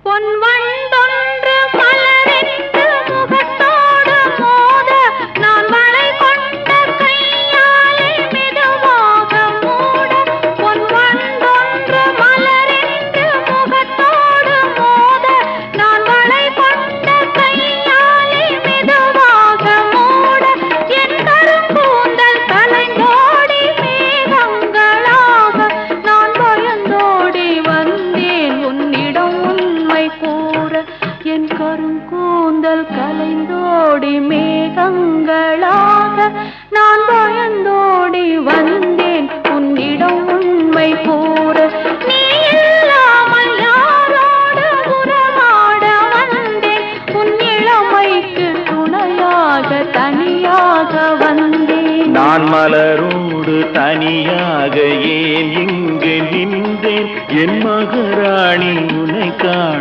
பொன்வண்டொன்று மலரிட்டு முகத்தோடு மோத நான் வளை கொண்ட கையாலே மெதுவாக மூட. பொன்வண்டொன்று மலரிட்டு முகத்தோடு மோத நான் வளை கொண்ட கையாலே மெதுவாக மூட. என் கருங்கூந்தல் கலைந்தோடி மேகங்களாக நான் பயந்தோடி வந்தேன் உன்னிடம் உண்மை கூற. என் கருங்கூந்தல் கலைந்தோடி மேகங்களாக நான் பயந்தோடி வந்தேன் உன்னிடம் உண்மை கூற. நீ இல்லாமல் யாரோடு உறவாட வந்தேன், உன் இளமைக்கு துணையாக தனியாக வந்தேன். நான் மலரோடு தனியாக ஏன் இங்கு நின்றேன், என் மகாராணி உன்னை காண